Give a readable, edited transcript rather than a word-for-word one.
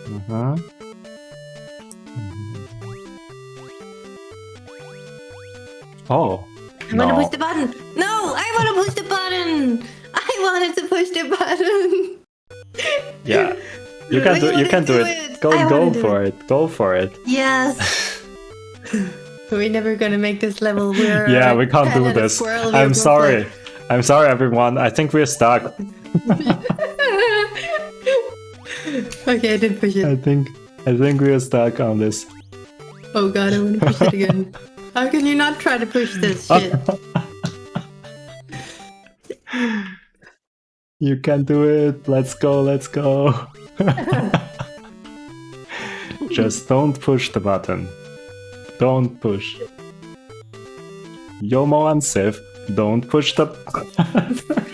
Uh-huh. Oh. I want to No. push the button. No, I want to push the button. I wanted to push the button. Yeah. You can do. You can do it. Go. Go for it. Go for it. Yes. We're never gonna make this level. We're Yeah, we can't do this. I'm sorry. I'm sorry, everyone. I think we're stuck. Okay, I did push it. I think we're stuck on this. Oh god, I want to push it again. How can you not try to push this shit? You can do it. Let's go. Let's go. Just don't push the button. Don't push. Yomo and Sif, don't push the button.